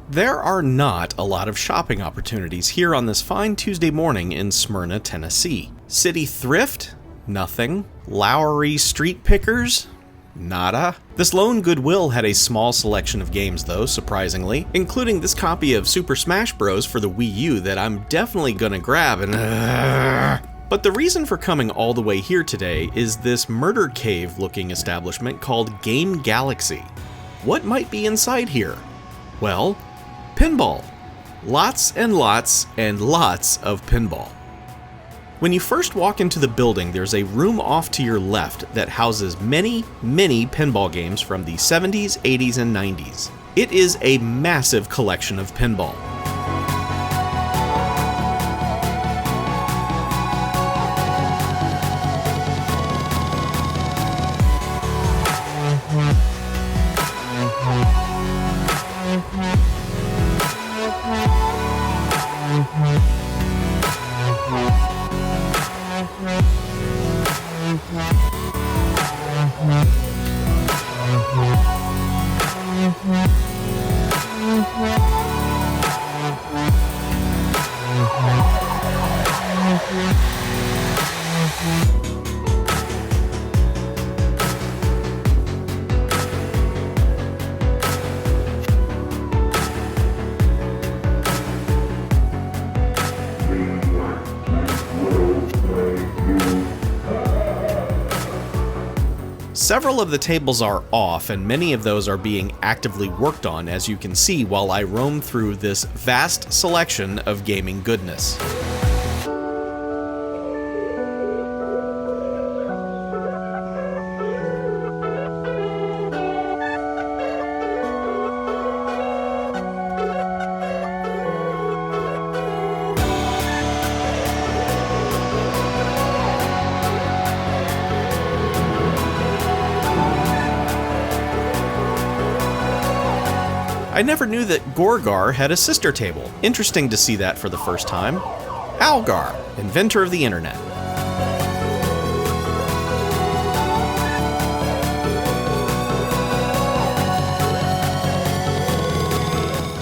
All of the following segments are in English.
There are not a lot of shopping opportunities here on this fine Tuesday morning in Smyrna, Tennessee. City Thrift? Nothing. Lowry Street Pickers? Nada. This lone Goodwill had a small selection of games though, surprisingly, including this copy of Super Smash Bros. For the Wii U that I'm definitely gonna grab and But the reason for coming all the way here today is this murder cave looking establishment called Game Galaxy. What might be inside here? Well, pinball. Lots and lots and lots of pinball. When you first walk into the building, there's a room off to your left that houses many, many pinball games from the 70s, 80s, and 90s. It is a massive collection of pinball. Several of the tables are off, and many of those are being actively worked on, as you can see while I roam through this vast selection of gaming goodness. I never knew that Gorgar had a sister table. Interesting to see that for the first time. Algar, inventor of the internet.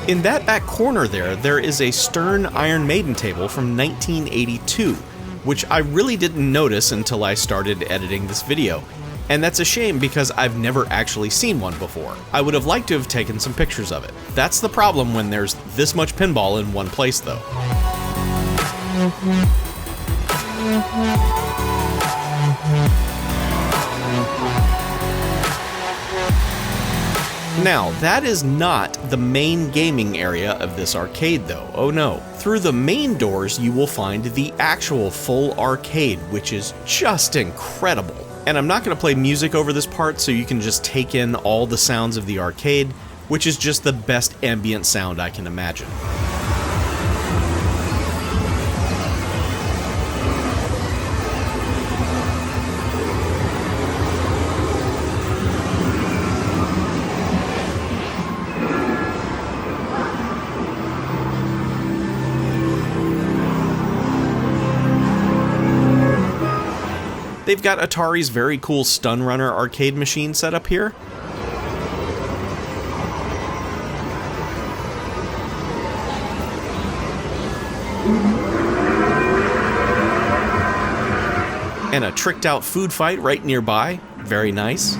In that back corner there is a Stern Iron Maiden table from 1982, which I really didn't notice until I started editing this video. And that's a shame because I've never actually seen one before. I would have liked to have taken some pictures of it. That's the problem when there's this much pinball in one place though. Now, that is not the main gaming area of this arcade though, oh no. Through the main doors you will find the actual full arcade, which is just incredible. And I'm not going to play music over this part so you can just take in all the sounds of the arcade, which is just the best ambient sound I can imagine. They've got Atari's very cool Stun Runner arcade machine set up here. And a tricked out food fight right nearby. Very nice.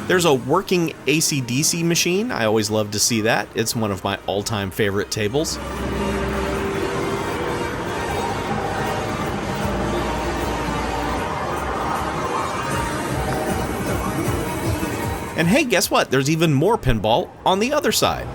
There's a working AC/DC machine. I always love to see that. It's one of my all-time favorite tables. And hey, guess what? There's even more pinball on the other side.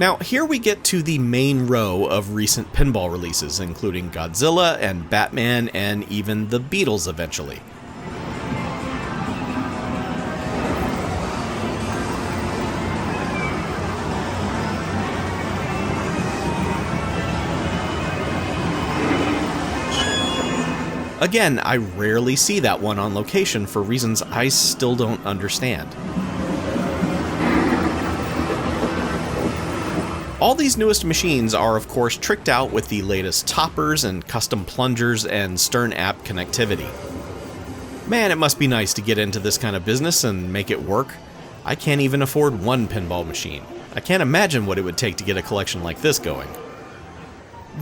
Now, here we get to the main row of recent pinball releases, including Godzilla and Batman and even the Beatles eventually. Again, I rarely see that one on location for reasons I still don't understand. All these newest machines are of course tricked out with the latest toppers and custom plungers and Stern app connectivity. Man, it must be nice to get into this kind of business and make it work. I can't even afford one pinball machine. I can't imagine what it would take to get a collection like this going.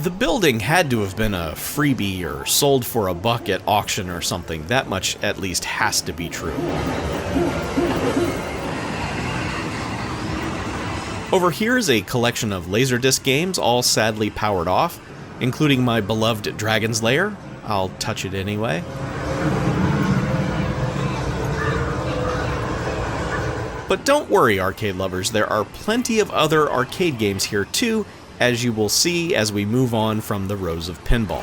The building had to have been a freebie or sold for $1 at auction or something. That much at least has to be true. Over here is a collection of Laserdisc games, all sadly powered off, including my beloved Dragon's Lair. I'll touch it anyway. But don't worry, arcade lovers, there are plenty of other arcade games here too, as you will see as we move on from the rows of pinball.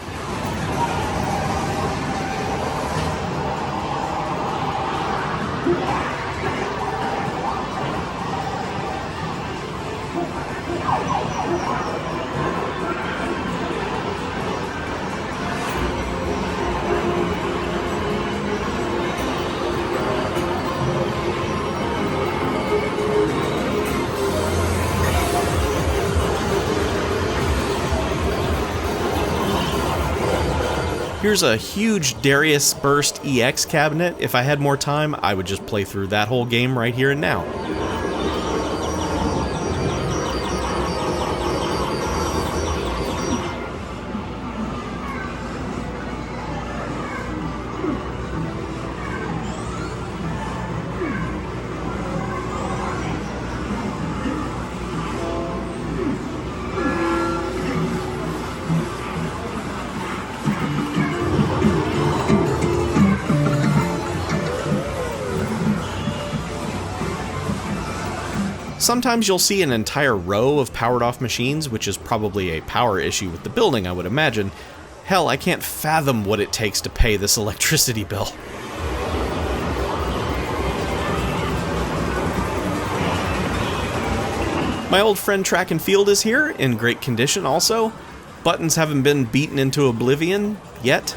Here's a huge Darius Burst EX cabinet. If I had more time, I would just play through that whole game right here and now. Sometimes you'll see an entire row of powered-off machines, which is probably a power issue with the building, I would imagine. Hell, I can't fathom what it takes to pay this electricity bill. My old friend Track and Field is here, in great condition also. Buttons haven't been beaten into oblivion yet.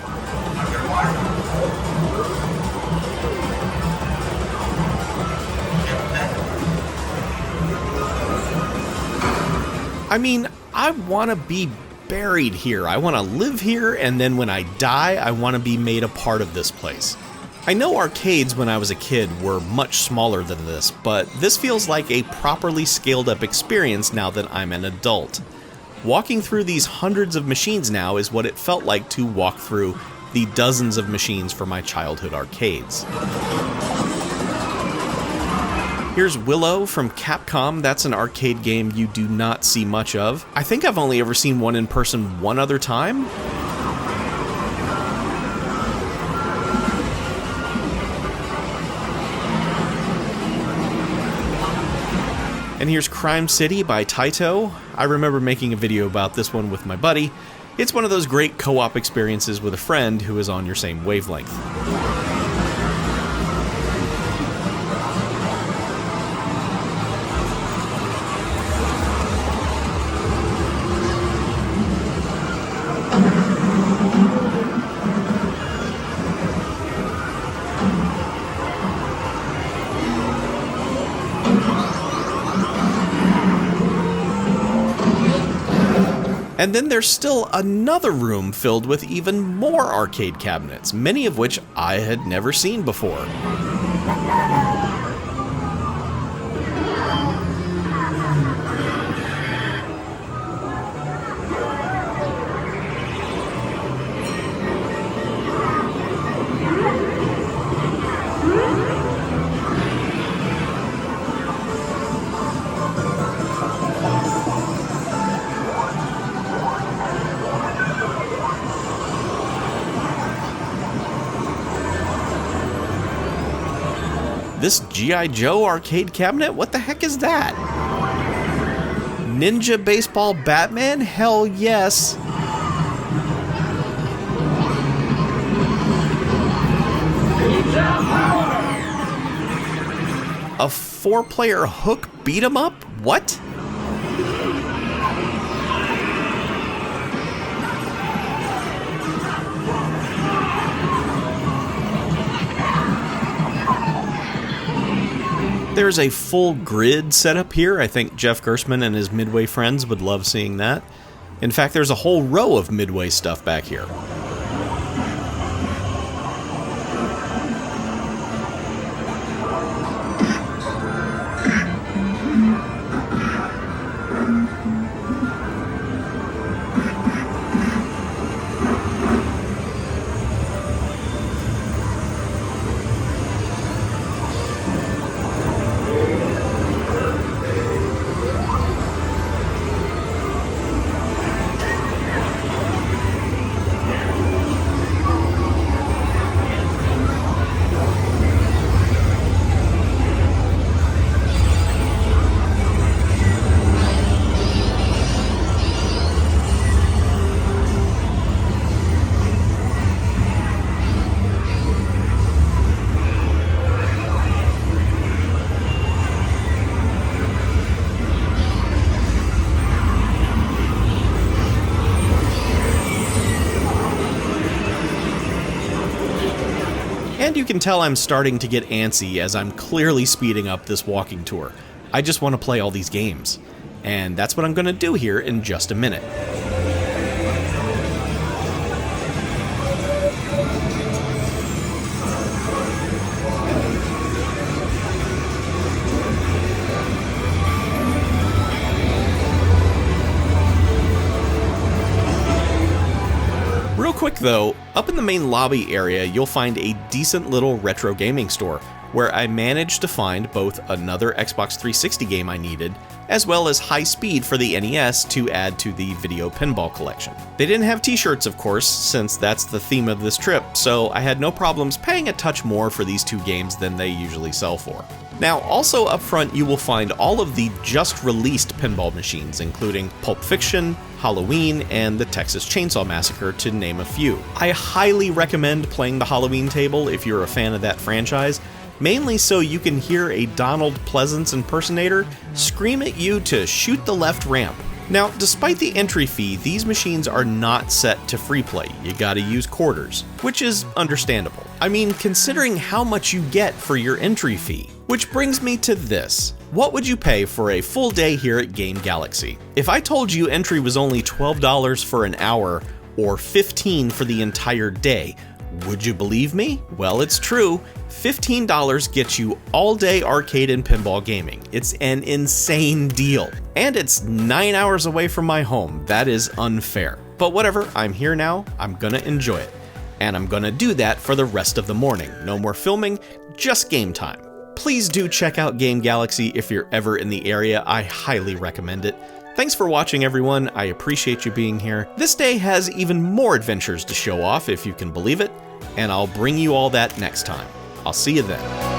I mean, I want to be buried here. I want to live here, and then when I die, I want to be made a part of this place. I know arcades when I was a kid were much smaller than this, but this feels like a properly scaled up experience now that I'm an adult. Walking through these hundreds of machines now is what it felt like to walk through the dozens of machines for my childhood arcades. Here's Willow from Capcom. That's an arcade game you do not see much of. I think I've only ever seen one in person one other time. And here's Crime City by Taito. I remember making a video about this one with my buddy. It's one of those great co-op experiences with a friend who is on your same wavelength. And then there's still another room filled with even more arcade cabinets, many of which I had never seen before. This G.I. Joe arcade cabinet? What the heck is that? Ninja Baseball Batman? Hell yes. A 4-player Hook beat 'em up? What? There's a full grid set up here. I think Jeff Gerstmann and his Midway friends would love seeing that. In fact, there's a whole row of Midway stuff back here. And you can tell I'm starting to get antsy as I'm clearly speeding up this walking tour. I just want to play all these games. And that's what I'm going to do here in just a minute. Real quick though, up in the main lobby area you'll find a decent little retro gaming store, where I managed to find both another Xbox 360 game I needed, as well as high speed for the NES to add to the video pinball collection. They didn't have t-shirts of course, since that's the theme of this trip, so I had no problems paying a touch more for these two games than they usually sell for. Now, also up front you will find all of the just released pinball machines, including Pulp Fiction, Halloween, and the Texas Chainsaw Massacre, to name a few. I highly recommend playing the Halloween table if you're a fan of that franchise, mainly so you can hear a Donald Pleasance impersonator scream at you to shoot the left ramp. Now, despite the entry fee, these machines are not set to free play. You gotta use quarters, which is understandable. I mean, considering how much you get for your entry fee. Which brings me to this. What would you pay for a full day here at Game Galaxy? If I told you entry was only $12 for an hour, or $15 for the entire day, would you believe me? Well, it's true. $15 gets you all-day arcade and pinball gaming. It's an insane deal. And it's 9 hours away from my home. That is unfair. But whatever, I'm here now, I'm gonna enjoy it. And I'm gonna do that for the rest of the morning. No more filming, just game time. Please do check out Game Galaxy if you're ever in the area. I highly recommend it. Thanks for watching, everyone. I appreciate you being here. This day has even more adventures to show off, if you can believe it, and I'll bring you all that next time. I'll see you then.